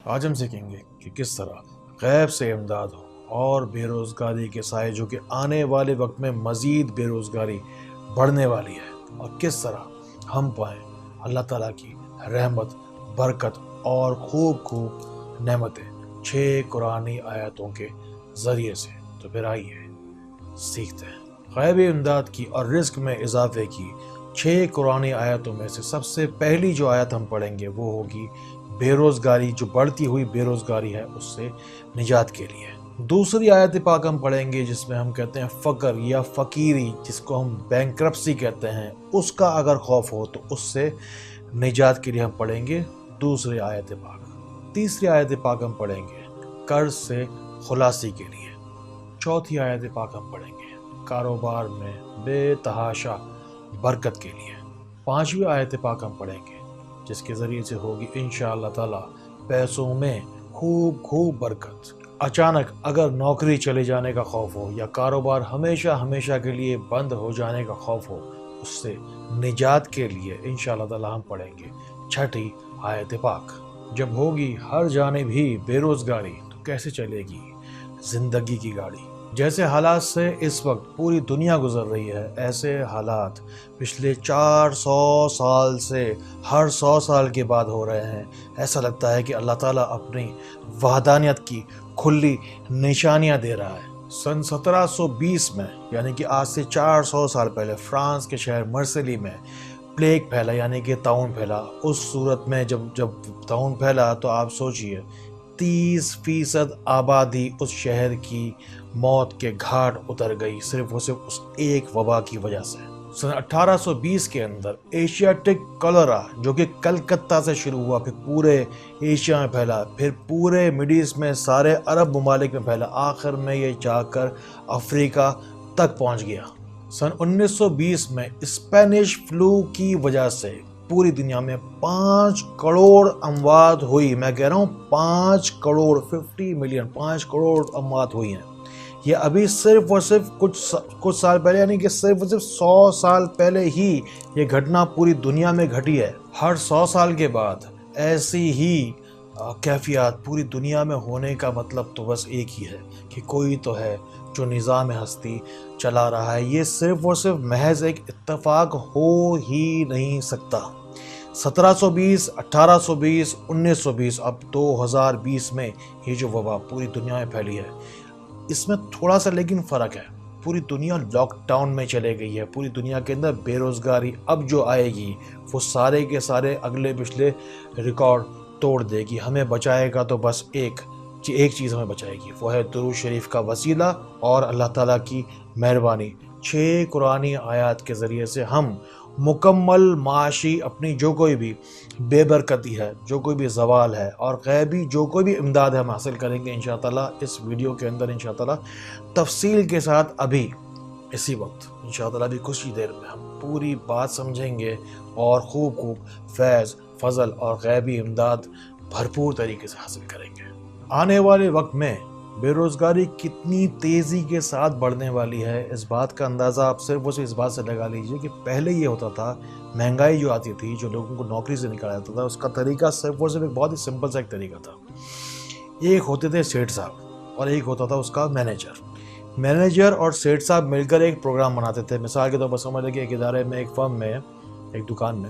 آج ہم سیکھیں گے کہ کس طرح غیب سے امداد ہو اور بے روزگاری کے سائے جو کہ آنے والے وقت میں مزید بے روزگاری بڑھنے والی ہے، اور کس طرح ہم پائیں اللہ تعالیٰ کی رحمت، برکت اور خوب خوب نعمتیں 6 قرآنی آیاتوں کے ذریعے سے۔ تو پھر آئیے سیکھتے ہیں غیبی امداد کی اور رزق میں اضافے کی 6 قرآنی آیاتوں میں سے سب سے پہلی جو آیت ہم پڑھیں گے وہ ہوگی بے روزگاری، جو بڑھتی ہوئی بے روزگاری ہے اس سے نجات کے لیے۔ دوسری آیت پاک ہم پڑھیں گے جس میں ہم کہتے ہیں فقر یا فقیری، جس کو ہم بینکرپسی کہتے ہیں، اس کا اگر خوف ہو تو اس سے نجات کے لیے ہم پڑھیں گے دوسری آیت پاک۔ تیسری آیت پاک ہم پڑھیں گے قرض سے خلاصی کے لیے۔ چوتھی آیت پاک ہم پڑھیں گے کاروبار میں بے تحاشا برکت کے لیے۔ پانچویں آیت پاک ہم پڑھیں گے جس کے ذریعے سے ہوگی انشاءاللہ تعالی پیسوں میں خوب خوب برکت۔ اچانک اگر نوکری چلے جانے کا خوف ہو یا کاروبار ہمیشہ ہمیشہ کے لیے بند ہو جانے کا خوف ہو، اس سے نجات کے لیے انشاءاللہ تعالی ہم پڑھیں گے چھٹی آیت پاک۔ جب ہوگی ہر جانب ہی بے روزگاری تو کیسے چلے گی زندگی کی گاڑی؟ جیسے حالات سے اس وقت پوری دنیا گزر رہی ہے، ایسے حالات پچھلے 400 سال سے ہر 100 سال کے بعد ہو رہے ہیں۔ ایسا لگتا ہے کہ اللہ تعالیٰ اپنی وحدانیت کی کھلی نشانیاں دے رہا ہے۔ سن 1720 میں، یعنی کہ آج سے 400 سال پہلے، فرانس کے شہر مرسیلی میں پلیگ پھیلا، یعنی کہ طاعون پھیلا۔ اس صورت میں جب طاعون پھیلا تو آپ سوچئے 30% آبادی اس شہر کی موت کے گھاٹ اتر گئی، صرف اس ایک وبا کی وجہ سے۔ سن 1820 کے اندر ایشیاٹک کولرا، جو کہ کلکتہ سے شروع ہوا، پھر پورے ایشیا میں پھیلا، پھر پورے مڈل ایسٹ میں، سارے عرب ممالک میں پھیلا، آخر میں یہ جا کر افریقہ تک پہنچ گیا۔ سن 1920 میں اسپینش فلو کی وجہ سے پوری دنیا میں 5 کروڑ اموات ہوئی۔ میں کہہ رہا ہوں 5 کروڑ، 50 ملین، 5 کروڑ اموات ہوئی ہیں۔ یہ ابھی صرف اور صرف کچھ سال پہلے، یعنی کہ صرف اور صرف 100 سال پہلے ہی یہ گھٹنا پوری دنیا میں گھٹی ہے۔ ہر 100 سال کے بعد ایسی ہی کیفیات پوری دنیا میں ہونے کا مطلب تو بس ایک ہی ہے کہ کوئی تو ہے جو نظام ہستی چلا رہا ہے۔ یہ صرف اور صرف محض ایک اتفاق ہو ہی نہیں سکتا۔ 1720، 1820، 1920، اب 2020 میں یہ جو وبا پوری دنیا میں پھیلی ہے، اس میں تھوڑا سا لیکن فرق ہے۔ پوری دنیا لاک ڈاؤن میں چلے گئی ہے، پوری دنیا کے اندر بے روزگاری اب جو آئے گی وہ سارے کے سارے اگلے پچھلے ریکارڈ توڑ دے گی۔ ہمیں بچائے گا تو بس ایک چیز ہمیں بچائے گی، وہ ہے درود شریف کا وسیلہ اور اللہ تعالیٰ کی مہربانی۔ 6 قرآنی آیات کے ذریعے سے ہم مکمل معاشی اپنی جو کوئی بھی بے برکتی ہے، جو کوئی بھی زوال ہے، اور غیبی جو کوئی بھی امداد ہم حاصل کریں گے انشاءاللہ اس ویڈیو کے اندر انشاءاللہ تفصیل کے ساتھ۔ ابھی اسی وقت انشاءاللہ بھی کچھ ہی دیر میں ہم پوری بات سمجھیں گے اور خوب فیض، فضل اور غیبی امداد بھرپور طریقے سے حاصل کریں گے۔ آنے والے وقت میں بے روزگاری کتنی تیزی کے ساتھ بڑھنے والی ہے، اس بات کا اندازہ آپ صرف اس بات سے لگا لیجئے کہ پہلے یہ ہوتا تھا، مہنگائی جو آتی تھی، جو لوگوں کو نوکری سے نکالا جاتا تھا، اس کا طریقہ صرف اور صرف ایک بہت ہی سمپل سا ایک طریقہ تھا۔ ایک ہوتے تھے سیٹھ صاحب اور ایک ہوتا تھا اس کا مینیجر اور سیٹھ صاحب مل کر ایک پروگرام بناتے تھے۔ مثال کے طور پر سمجھ لیں کہ ایک ادارے میں، ایک فرم میں، ایک دکان میں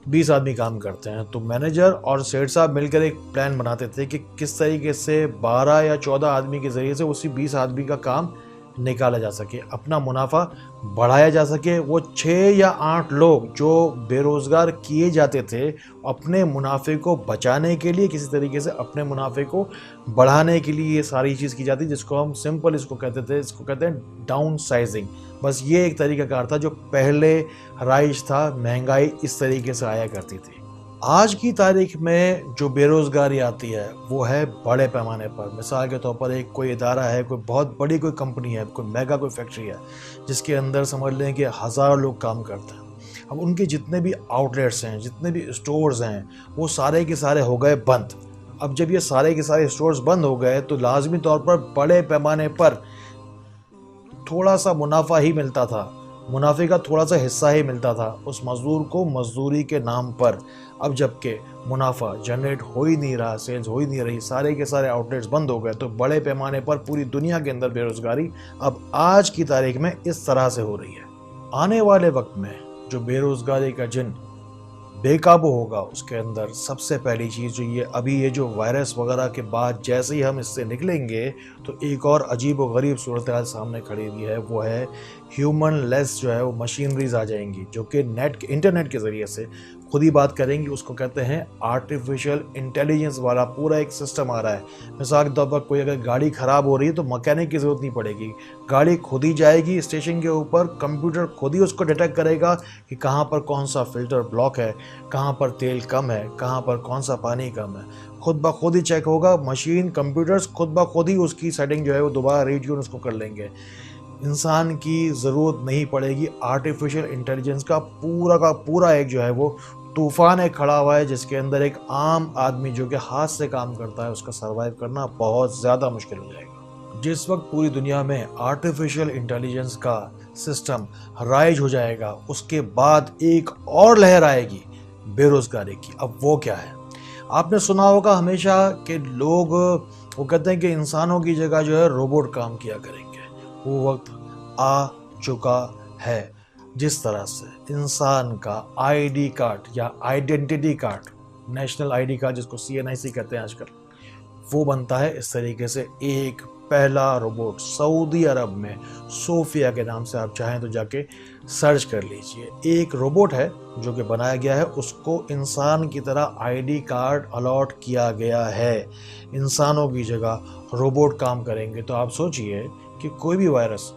20 آدمی کام کرتے ہیں، تو مینیجر اور سیٹھ صاحب مل کر ایک پلان بناتے تھے کہ کس طریقے سے 12 یا 14 آدمی کے ذریعے سے اسی 20 آدمی کا کام نکالا جا سکے، اپنا منافع بڑھایا جا سکے۔ وہ 6 یا 8 لوگ جو بے روزگار کیے جاتے تھے، اپنے منافع کو بچانے کے لیے، کسی طریقے سے اپنے منافع کو بڑھانے کے لیے یہ ساری چیز کی جاتی، جس کو ہم سمپل اس کو کہتے ہیں ڈاؤن سائزنگ۔ بس یہ ایک طریقہ کار تھا جو پہلے رائج تھا، مہنگائی اس طریقے سے آیا کرتی تھی۔ آج کی تاریخ میں جو بے روزگاری آتی ہے وہ ہے بڑے پیمانے پر۔ مثال کے طور پر ایک کوئی ادارہ ہے، کوئی بہت بڑی کوئی کمپنی ہے، کوئی میگا کوئی فیکٹری ہے، جس کے اندر سمجھ لیں کہ ہزاروں لوگ کام کرتے ہیں۔ اب ان کے جتنے بھی آؤٹ لیٹس ہیں، جتنے بھی اسٹورز ہیں، وہ سارے کے سارے ہو گئے بند۔ اب جب یہ سارے کے سارے اسٹورز بند ہو گئے تو لازمی طور پر بڑے پیمانے پر تھوڑا سا منافع ہی ملتا تھا، منافع کا تھوڑا سا حصہ ہی ملتا تھا اس مزدور کو مزدوری کے نام پر۔ اب جب کہ منافع جنریٹ ہو ہی نہیں رہا، سیلز ہو ہی نہیں رہی، سارے کے سارے آؤٹ لیٹس بند ہو گئے، تو بڑے پیمانے پر پوری دنیا کے اندر بے روزگاری اب آج کی تاریخ میں اس طرح سے ہو رہی ہے۔ آنے والے وقت میں جو بے روزگاری کا جن بے قابو ہوگا، اس کے اندر سب سے پہلی چیز جو یہ جو وائرس وغیرہ کے بعد جیسے ہی ہم اس سے نکلیں گے تو ایک اور عجیب و غریب صورتحال سامنے کھڑی ہوئی ہے، وہ ہے ہیومن لیس جو ہے وہ مشینریز آ جائیں گی جو کہ انٹرنیٹ کے ذریعے سے خود ہی بات کریں گی۔ اس کو کہتے ہیں آرٹیفیشل انٹیلیجنس والا پورا ایک سسٹم آ رہا ہے۔ مثال کے طور پر کوئی اگر گاڑی خراب ہو رہی ہے تو مکینک کی ضرورت نہیں پڑے گی، گاڑی خود ہی جائے گی اسٹیشن کے اوپر، کمپیوٹر خود ہی اس کو ڈیٹیکٹ کرے گا کہ کہاں پر کون سا فلٹر بلاک ہے، کہاں پر تیل کم ہے، کہاں پر کون سا پانی کم ہے، خود بخود ہی چیک ہوگا، مشین کمپیوٹرز خود بخود ہی اس کی سیٹنگ جو ہے وہ دوبارہ ریٹیون اس کو کر لیں گے۔ انسان کی ضرورت نہیں پڑے گی، آرٹیفیشل انٹیلیجنس کا پورا ایک جو ہے وہ طوفان ایک کھڑا ہوا ہے جس کے اندر ایک عام آدمی جو کہ ہاتھ سے کام کرتا ہے اس کا سروائیو کرنا بہت زیادہ مشکل ہو جائے گا۔ جس وقت پوری دنیا میں آرٹیفیشل انٹیلیجنس کا سسٹم رائج ہو جائے گا، اس کے بعد ایک اور لہر آئے گی بے روزگاری کی۔ اب وہ کیا ہے؟ آپ نے سنا ہوگا ہمیشہ کہ لوگ وہ کہتے ہیں کہ انسانوں کی جگہ جو ہے روبوٹ کام کیا کریں گے۔ وہ وقت آ چکا ہے جس طرح سے انسان کا آئی ڈی کارڈ یا identity card, national I D card جس کو CNIC کہتے ہیں آج کل، وہ بنتا ہے اس طریقے سے۔ ایک پہلا روبوٹ سعودی عرب میں صوفیہ کے نام سے، آپ چاہیں تو جا کے سرچ کر لیجئے، ایک روبوٹ ہے جو کہ بنایا گیا ہے، اس کو انسان کی طرح آئی ڈی کارڈ الاٹ کیا گیا ہے۔ انسانوں کی جگہ روبوٹ کام کریں گے تو آپ سوچئے کہ کوئی بھی وائرس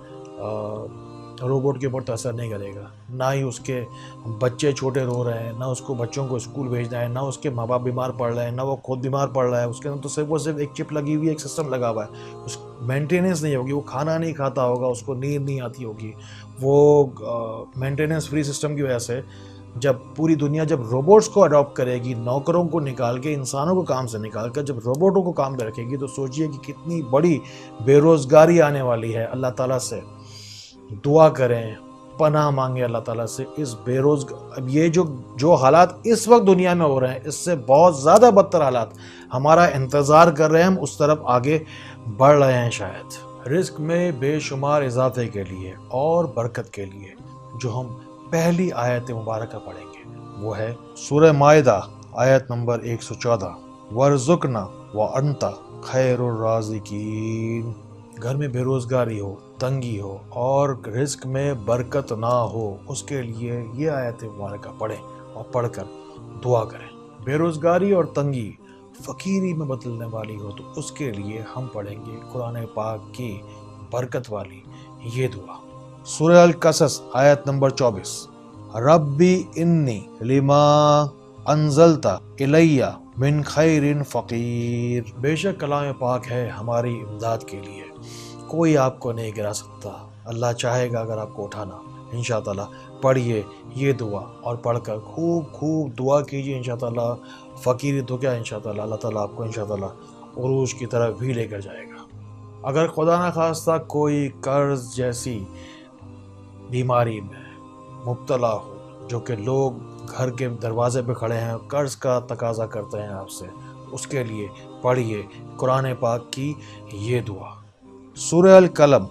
روبوٹ کے اوپر تو اثر نہیں کرے گا، نہ ہی اس کے بچے چھوٹے رو رہے ہیں، نہ اس کو بچوں کو اسکول بھیجنا ہے، نہ اس کے ماں باپ بیمار پڑ رہے ہیں، نہ وہ خود بیمار پڑ رہا ہے، اس کے اندر تو صرف ایک چپ لگی ہوئی ہے، ایک سسٹم لگا ہوا ہے، اس مینٹیننس نہیں ہوگی، وہ کھانا نہیں کھاتا ہوگا، اس کو نیند نہیں آتی ہوگی۔ وہ مینٹیننس فری سسٹم کی وجہ سے جب پوری دنیا جب روبوٹس کو اڈاپٹ کرے گی، نوکروں کو نکال کے، انسانوں کو کام سے نکال کر جب روبوٹوں کو کام پہ رکھے گی، تو سوچئے کہ کتنی بڑی بے روزگاری آنے والی ہے۔ اللہ تعالیٰ سے دعا کریں، پناہ مانگے اللہ تعالیٰ سے اس اب یہ جو حالات اس وقت دنیا میں ہو رہے ہیں، اس سے بہت زیادہ بدتر حالات ہمارا انتظار کر رہے ہیں، ہم اس طرف آگے بڑھ رہے ہیں شاید۔ رزق میں بے شمار اضافے کے لیے اور برکت کے لیے جو ہم پہلی آیت مبارکہ پڑھیں گے وہ ہے سورہ مائدہ آیت نمبر 114، وَارْزُقْنَا وَأَنْتَ خَيْرُ الرَّازِقِينَ۔ گھر میں بے روزگاری ہو، تنگی ہو اور رزق میں برکت نہ ہو، اس کے لیے یہ آیت مبارکہ پڑھیں اور پڑھ کر دعا کریں۔ بے روزگاری اور تنگی فقیری میں بدلنے والی ہو تو اس کے لیے ہم پڑھیں گے قرآن پاک کی برکت والی یہ دعا۔ سورہ القصص آیت نمبر 24، ربی انی لما انزلت الی من خیر فقیر۔ بے شک کلام پاک ہے ہماری امداد کے لیے، کوئی آپ کو نہیں گرا سکتا، اللہ چاہے گا اگر آپ کو اٹھانا۔ انشاءاللہ پڑھیے یہ دعا اور پڑھ کر خوب دعا کیجیے، انشاءاللہ فقیری تو کیا، انشاءاللہ اللہ تعالیٰ آپ کو انشاءاللہ عروج کی طرف بھی لے کر جائے گا۔ اگر خدا نہ خواستہ کوئی قرض جیسی بیماری میں مبتلا ہو جو کہ لوگ گھر کے دروازے پہ کھڑے ہیں، قرض کا تقاضا کرتے ہیں آپ سے، اس کے لیے پڑھیے قرآن پاک کی یہ دعا۔ سورہ القلم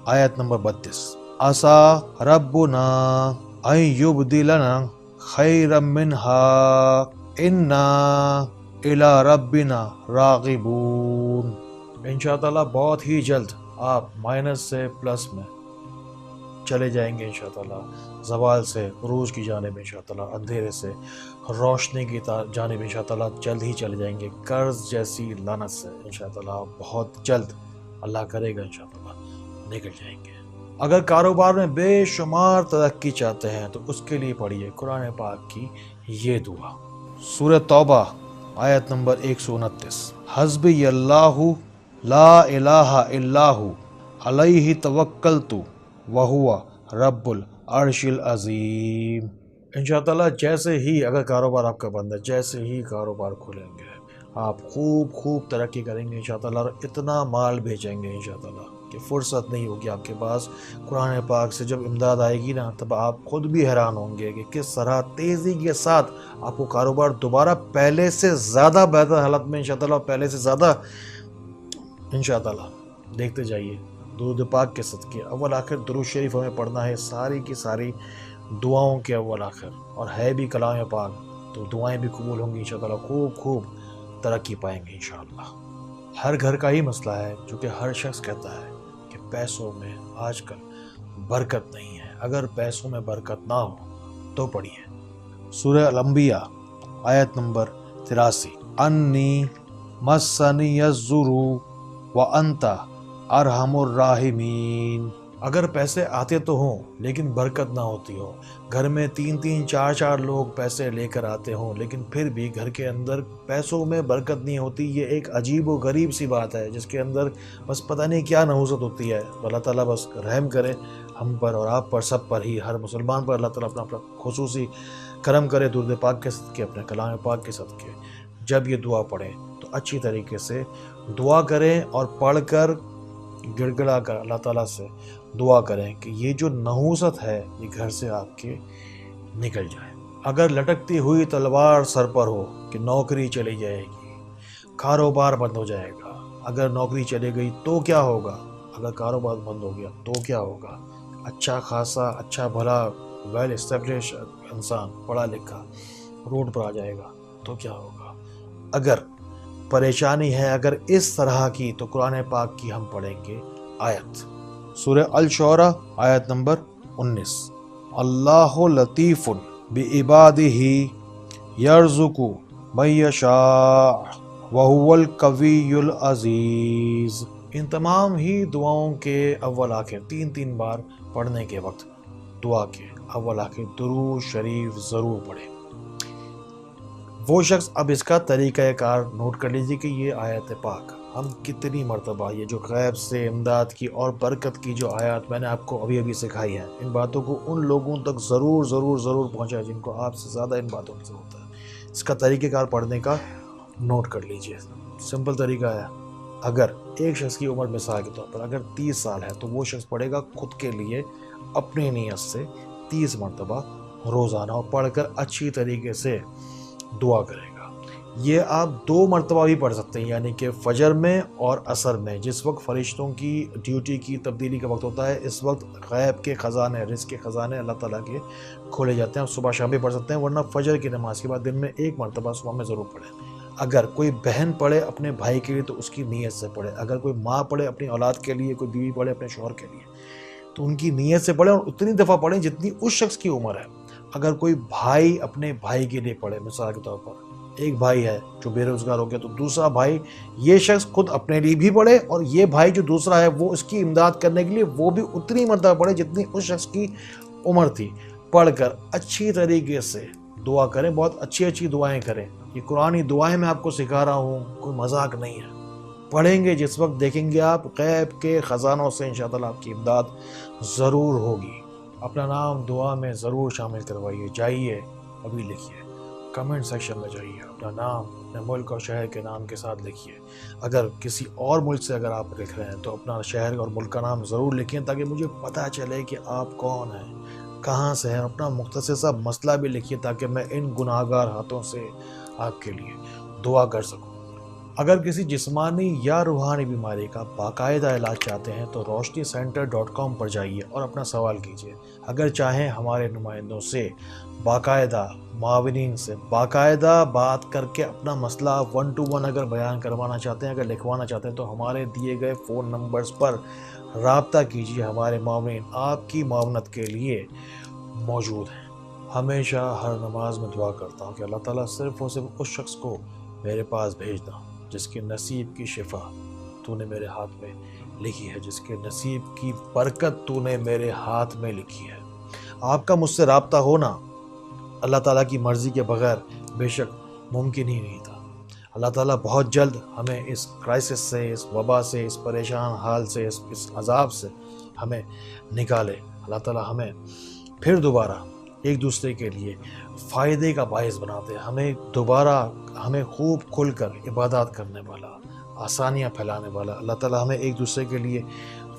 آیت نمبر 32، عَسَىٰ رَبُّنَا أَن يُبْدِلَنَا خَيْرًا مِّنْهَا إِنَّا إِلَىٰ رَبِّنَا رَاغِبُونَ۔ انشاءاللہ بہت ہی جلد آپ مائنس سے پلس میں چلے جائیں گے، انشاءاللہ زوال سے عروج کی جانب، انشاءاللہ اندھیرے سے روشنی کی جانب انشاءاللہ جلد ہی چلے جائیں گے۔ قرض جیسی لعنت سے انشاءاللہ بہت جلد اللہ کرے گا انشاءاللہ نکل جائیں گے۔ اگر کاروبار میں بے شمار ترقی چاہتے ہیں تو اس کے لیے پڑھیے قرآن پاک کی یہ دعا۔ سورہ توبہ آیت نمبر 129، حسبی اللہ لا الہ الا ہو علیہ توکلت وہو رب العرش العظیم۔ انشاءاللہ جیسے ہی اگر کاروبار آپ کا بند ہے، جیسے ہی کاروبار کھلیں گے آپ خوب ترقی کریں گے انشاءاللہ، اور اتنا مال بھیجیں گے انشاءاللہ کہ فرصت نہیں ہوگی آپ کے پاس قرآن پاک سے. جب امداد آئے گی نا تب آپ خود بھی حیران ہوں گے کہ کس طرح تیزی کے ساتھ آپ کو کاروبار دوبارہ پہلے سے زیادہ بہتر حالت میں انشاءاللہ پہلے سے زیادہ انشاءاللہ. دیکھتے جائیے درود پاک کے صدقے. اول آخر درود شریف ہمیں پڑھنا ہے ساری کی ساری دعاؤں کے اول آخر, اور ہے بھی کلام پاک, تو دعائیں بھی قبول ہوں گی انشاءاللہ. خوب ترقی پائیں گے انشاءاللہ. ہر گھر کا ہی مسئلہ ہے جو کہ ہر شخص کہتا ہے کہ پیسوں میں آج کل برکت نہیں ہے. اگر پیسوں میں برکت نہ ہو تو پڑھیے سورہ الانبیاء آیت نمبر 83, انی مسنی الضر وانت ارحم الراحمین. اگر پیسے آتے تو ہوں لیکن برکت نہ ہوتی ہو, گھر میں 3 4 لوگ پیسے لے کر آتے ہوں لیکن پھر بھی گھر کے اندر پیسوں میں برکت نہیں ہوتی, یہ ایک عجیب و غریب سی بات ہے جس کے اندر بس پتہ نہیں کیا نحوست ہوتی ہے. اللہ تعالیٰ بس رحم کرے ہم پر اور آپ پر, سب پر ہی, ہر مسلمان پر اللہ تعالیٰ اپنا خصوصی کرم کرے درود پاک کے صدقے, اپنے کلام پاک کے صدقے. جب یہ دعا پڑھیں تو اچھی طریقے سے دعا کریں اور پڑھ کر گڑ گڑا کر اللہ تعالیٰ سے دعا کریں کہ یہ جو نحوست ہے یہ گھر سے آپ کے نکل جائے. اگر لٹکتی ہوئی تلوار سر پر ہو کہ نوکری چلی جائے گی, کاروبار بند ہو جائے گا, اگر نوکری چلی گئی تو کیا ہوگا, اگر کاروبار بند ہو گیا تو کیا ہوگا, اچھا خاصا اچھا بھلا ویل اسٹیبلش انسان پڑھا لکھا روڈ پر آ جائے گا تو کیا ہوگا. اگر پریشانی ہے اگر اس طرح کی تو قرآن پاک کی ہم پڑھیں گے آیت سورہ الشعراء آیت نمبر 19, اللہ لطیف بعبادہ یرزق من یشاء وہو القوی العزیز. ان تمام ہی دعاؤں کے اول آخر 3 بار پڑھنے کے وقت دعا کے اول آخر درود شریف ضرور پڑھیں. وہ شخص اب اس کا طریقہ کار نوٹ کر لیجیے کہ یہ آیت پاک ہم کتنی مرتبہ, یہ جو غیب سے امداد کی اور برکت کی جو آیات میں نے آپ کو ابھی سکھائی ہیں, ان باتوں کو ان لوگوں تک ضرور پہنچائیں جن کو آپ سے زیادہ ان باتوں کی ضرورت ہے. اس کا طریقہ کار پڑھنے کا نوٹ کر لیجیے. سمپل طریقہ ہے, اگر ایک شخص کی عمر مثال کے طور پر اگر 30 سال ہے تو وہ شخص پڑھے گا خود کے لیے اپنی نیت سے 30 مرتبہ روزانہ, اور پڑھ کر اچھی طریقے سے دعا کرے گا. یہ آپ 2 مرتبہ بھی پڑھ سکتے ہیں, یعنی کہ فجر میں اور عصر میں, جس وقت فرشتوں کی ڈیوٹی کی تبدیلی کا وقت ہوتا ہے. اس وقت غیب کے خزانے, رزق کے خزانے اللہ تعالیٰ کے کھولے جاتے ہیں. صبح شام بھی پڑھ سکتے ہیں, ورنہ فجر کی نماز کے بعد دن میں 1 مرتبہ صبح میں ضرور پڑھیں. اگر کوئی بہن پڑھے اپنے بھائی کے لیے تو اس کی نیت سے پڑھے. اگر کوئی ماں پڑھے اپنی اولاد کے لیے, کوئی بیوی پڑھے اپنے شوہر کے لیے, تو ان کی نیت سے پڑھیں اور اتنی دفعہ پڑھیں جتنی اس شخص کی عمر ہے. اگر کوئی بھائی اپنے بھائی کے لیے پڑھے, مثال کے طور پر ایک بھائی ہے جو بے روزگار ہو گیا تو دوسرا بھائی, یہ شخص خود اپنے لیے بھی پڑھے اور یہ بھائی جو دوسرا ہے وہ اس کی امداد کرنے کے لیے وہ بھی اتنی مرتبہ پڑھے جتنی اس شخص کی عمر تھی. پڑھ کر اچھی طریقے سے دعا کریں, بہت اچھی دعائیں کریں. یہ قرآنی دعائیں میں آپ کو سکھا رہا ہوں, کوئی مذاق نہیں ہے. پڑھیں گے جس وقت دیکھیں گے آپ غیب کے خزانوں سے انشاءاللہ آپ کی امداد ضرور ہوگی. اپنا نام دعا میں ضرور شامل کروائیے. جائیے ابھی لکھیے, کمنٹ سیکشن میں جائیے, اپنا نام اپنے ملک اور شہر کے نام کے ساتھ لکھیے. اگر کسی اور ملک سے اگر آپ لکھ رہے ہیں تو اپنا شہر اور ملک کا نام ضرور لکھیں تاکہ مجھے پتہ چلے کہ آپ کون ہیں, کہاں سے ہیں. اپنا مختصر سا مسئلہ بھی لکھیے تاکہ میں ان گناہگار ہاتھوں سے آپ کے لیے دعا کر سکوں. اگر کسی جسمانی یا روحانی بیماری کا باقاعدہ علاج چاہتے ہیں تو roshnicenter.com پر جائیے اور اپنا سوال کیجیے. اگر چاہیں ہمارے نمائندوں سے باقاعدہ, معاونین سے باقاعدہ بات کر کے اپنا مسئلہ 1 to 1 اگر بیان کروانا چاہتے ہیں, اگر لکھوانا چاہتے ہیں تو ہمارے دیے گئے فون نمبرز پر رابطہ کیجیے. ہمارے معاونین آپ کی معاونت کے لیے موجود ہیں. ہمیشہ ہر نماز میں دعا کرتا ہوں کہ اللہ تعالیٰ صرف اور صرف اس شخص کو میرے پاس بھیجنا جس کے نصیب کی شفا تو نے میرے ہاتھ میں لکھی ہے, جس کے نصیب کی برکت تو نے میرے ہاتھ میں لکھی ہے. آپ کا مجھ سے رابطہ ہونا اللہ تعالیٰ کی مرضی کے بغیر بے شک ممکن ہی نہیں تھا. اللہ تعالیٰ بہت جلد ہمیں اس کرائسس سے, اس وبا سے, اس پریشان حال سے, اس عذاب سے ہمیں نکالے. اللہ تعالیٰ ہمیں پھر دوبارہ ایک دوسرے کے لیے فائدے کا باعث بناتے ہیں. ہمیں دوبارہ ہمیں خوب کھل کر عبادات کرنے والا, آسانیاں پھیلانے والا اللہ تعالیٰ ہمیں ایک دوسرے کے لیے